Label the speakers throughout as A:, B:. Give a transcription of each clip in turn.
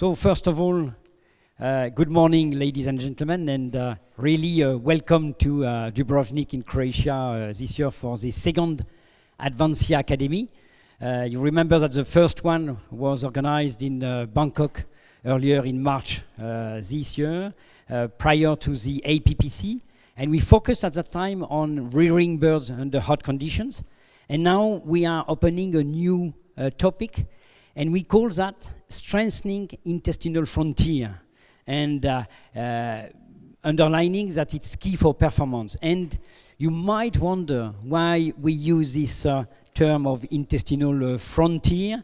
A: So first of all, good morning, ladies and gentlemen, and really welcome to Dubrovnik in Croatia this year for the second Advancia Academy. You remember that the first one was organized in Bangkok earlier in March this year, prior to the APPC, and we focused at that time on rearing birds under hot conditions. And now we are opening a new topic, and we call that strengthening intestinal frontier, and underlining that it's key for performance. And you might wonder why we use this term of intestinal frontier.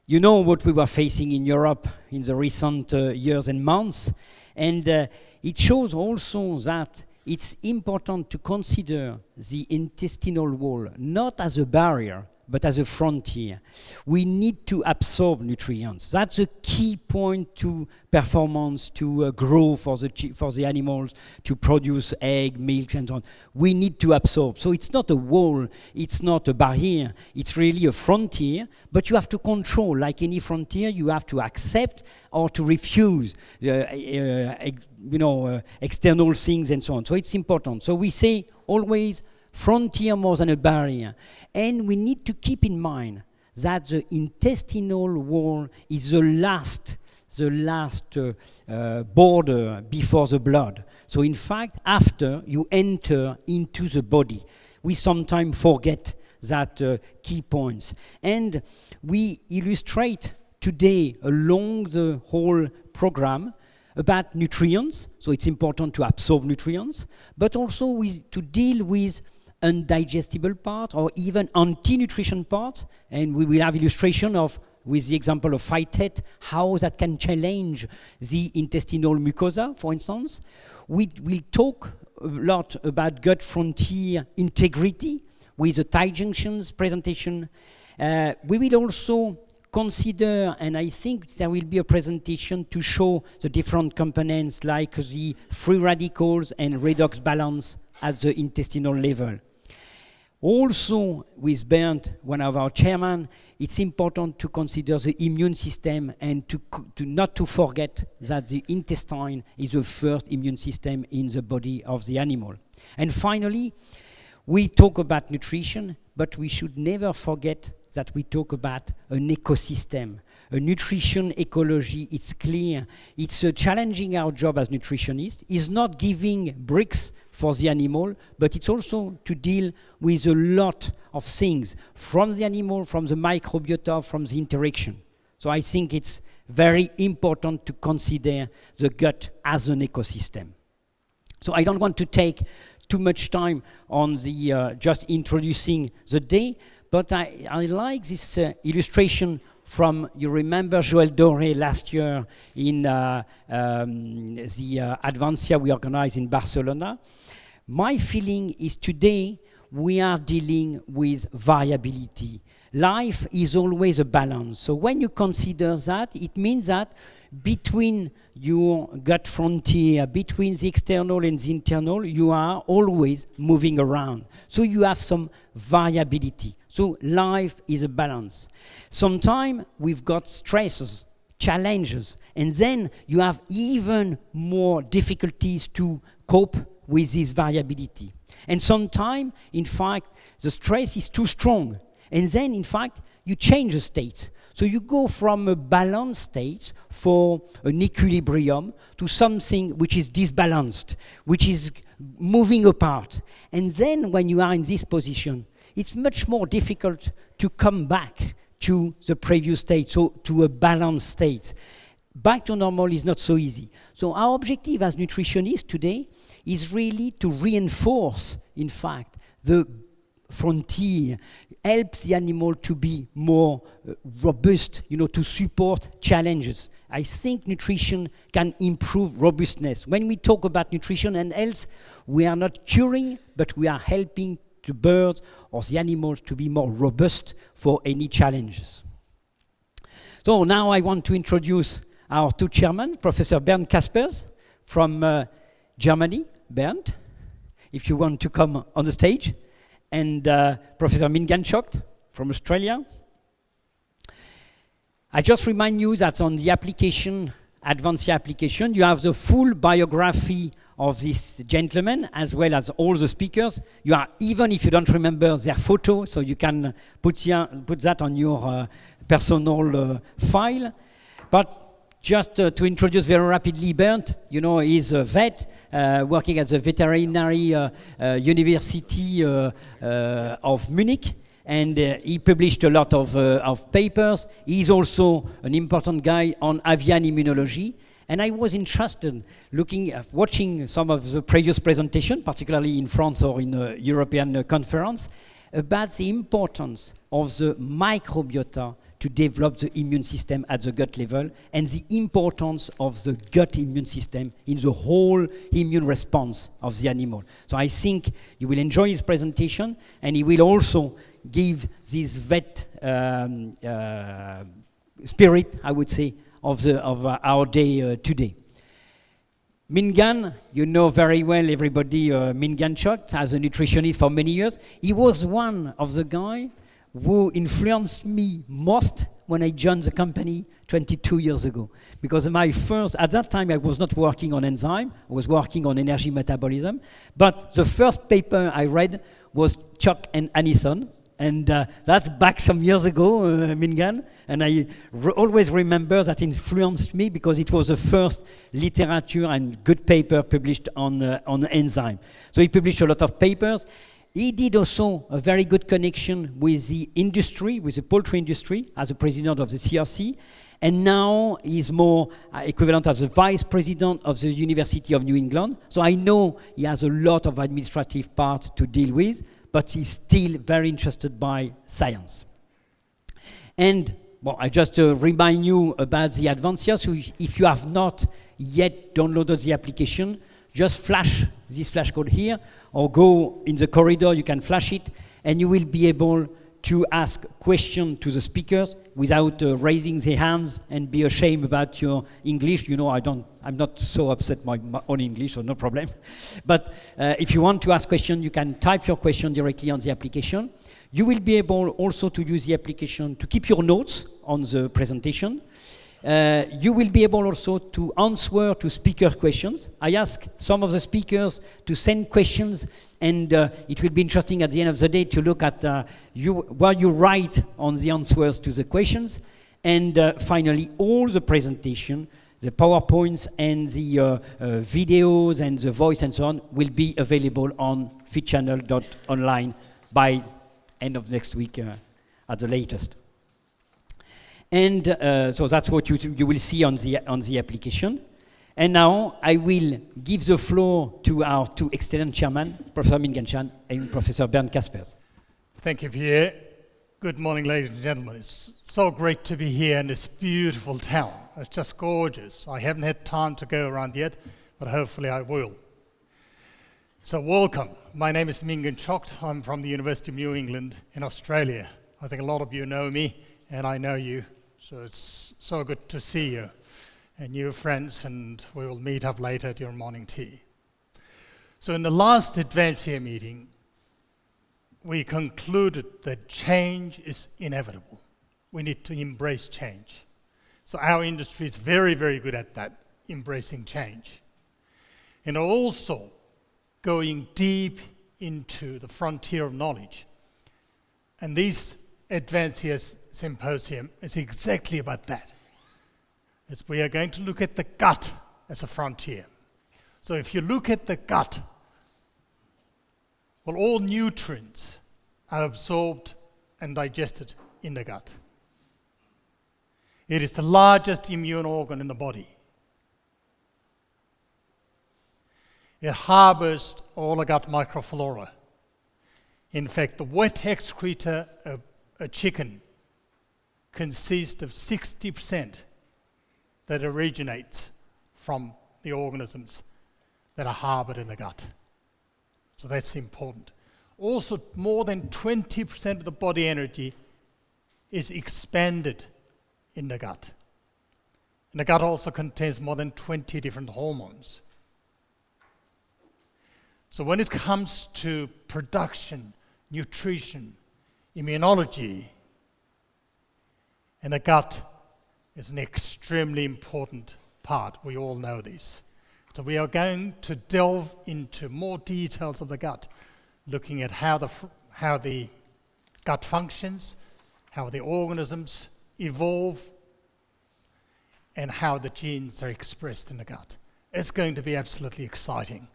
A: You know what we were facing in Europe in the recent years and months, and it shows also that it's important to consider the intestinal wall not as a barrier, but as a frontier. We need to absorb nutrients. That's a key point to performance, to grow for the animals, to produce egg, milk, and so on. We need to absorb. So it's not a wall, it's not a barrier, it's really a frontier, but you have to control. Like any frontier, you have to accept or to refuse external things and so on. So it's important. So we say always frontier more than a barrier. And we need to keep in mind that the intestinal wall is the last border before the blood. So in fact, after you enter into the body, we sometimes forget that key points. And we illustrate today along the whole program about nutrients. So it's important to absorb nutrients, but also to deal with undigestible part or even anti-nutrition part, and we will have illustration of, with the example of phytate, how that can challenge the intestinal mucosa, for instance. We will talk a lot about gut frontier integrity with the tight junctions presentation. We will also consider, and I think there will be a presentation to show the different components like the free radicals and redox balance at the intestinal level. Also, with Bernd, one of our chairmen, it's important to consider the immune system and to not to forget that the intestine is the first immune system in the body of the animal. And finally, we talk about nutrition, but we should never forget that we talk about an ecosystem. A nutrition ecology, it's clear. It's challenging our job as nutritionists. It's not giving bricks for the animal, but it's also to deal with a lot of things from the animal, from the microbiota, from the interaction. So I think it's very important to consider the gut as an ecosystem. So I don't want to take too much time on the just introducing the day, but I like this illustration from, you remember Joël Doré last year in the Advancia we organized in Barcelona. My feeling is today we are dealing with variability. Life is always a balance. So when you consider that, it means that between your gut frontier, between the external and the internal, you are always moving around. So you have some variability. So life is a balance. Sometimes we've got stresses, challenges, and then you have even more difficulties to cope with this variability. And sometimes, in fact, the stress is too strong. And then, in fact, you change the state. So you go from a balanced state for an equilibrium to something which is disbalanced, which is moving apart. And then when you are in this position, it's much more difficult to come back to the previous state, so to a balanced state. Back to normal is not so easy. So our objective as nutritionists today is really to reinforce, in fact, the frontier, help the animal to be more robust, to support challenges. I think nutrition can improve robustness. When we talk about nutrition and health, we are not curing, but we are helping the birds or the animals to be more robust for any challenges. So now I want to introduce our two chairmen, Professor Bernd Kaspers from Germany. Bernd, if you want to come on the stage, and Professor Mingan CHOCT from Australia. I just remind you that on the application, Advancia application, you have the full biography of this gentleman as well as all the speakers. You are, even if you don't remember their photo, so you can put that on your personal file. But just to introduce very rapidly Bernd, you know, he's a vet working at the veterinary university of Munich. And he published a lot of papers. He's also an important guy on avian immunology. And I was interested watching some of the previous presentations, particularly in France or in a European conference, about the importance of the microbiota to develop the immune system at the gut level and the importance of the gut immune system in the whole immune response of the animal. So I think you will enjoy his presentation, and he will also give this vet spirit, I would say, of our day today. Mingan, you know very well, everybody, Mingan CHOCT as a nutritionist for many years. He was one of the guys who influenced me most when I joined the company 22 years ago. Because at that time I was not working on enzyme, I was working on energy metabolism. But the first paper I read was CHOCT and Anison. And that's back some years ago, Mingan. And I always remember that influenced me because it was the first literature and good paper published on enzyme. So he published a lot of papers. He did also a very good connection with the industry, with the poultry industry, as the president of the CRC. And now he's more equivalent as the vice president of the University of New England. So I know he has a lot of administrative part to deal with, but he's still very interested by science. And well, I just remind you about the Advancia. So if you have not yet downloaded the application, just flash this flash code here, or go in the corridor, you can flash it, and you will be able to ask questions to the speakers without raising their hands and be ashamed about your English. You know, I'm not so upset by my own English, so no problem. But if you want to ask questions, you can type your question directly on the application. You will be able also to use the application to keep your notes on the presentation. You will be able also to answer to speaker questions. I asked some of the speakers to send questions, and it will be interesting at the end of the day to look at what you write on the answers to the questions. And finally, all the presentation, the PowerPoints and the videos and the voice and so on will be available on feedchannel.online by end of next week at the latest. And so that's what you will see on the application. And now I will give the floor to our two excellent chairmen, Professor Mingan Chan and Professor Bernd Kaspers.
B: Thank you, Pierre. Good morning, ladies and gentlemen. It's so great to be here in this beautiful town. It's just gorgeous. I haven't had time to go around yet, but hopefully I will. So welcome. My name is Mingan CHOCT. I'm from the University of New England in Australia. I think a lot of you know me, and I know you. So it's so good to see you and new friends, and we will meet up later at your morning tea. So in the last Advancia meeting, we concluded that change is inevitable. We need to embrace change. So our industry is very, very good at that, embracing change. And also going deep into the frontier of knowledge. And these Advancia Symposium is exactly about that. We are going to look at the gut as a frontier. So if you look at the gut, well, all nutrients are absorbed and digested in the gut. It is the largest immune organ in the body. It harbors all the gut microflora. In fact, the wet excreta of a chicken consists of 60% that originates from the organisms that are harbored in the gut. So that's important. Also, more than 20% of the body energy is expended in the gut. And the gut also contains more than 20 different hormones. So when it comes to production, nutrition, immunology, and the gut is an extremely important part. We all know this. So we are going to delve into more details of the gut, looking at how the gut functions, how the organisms evolve, and how the genes are expressed in the gut. It's going to be absolutely exciting.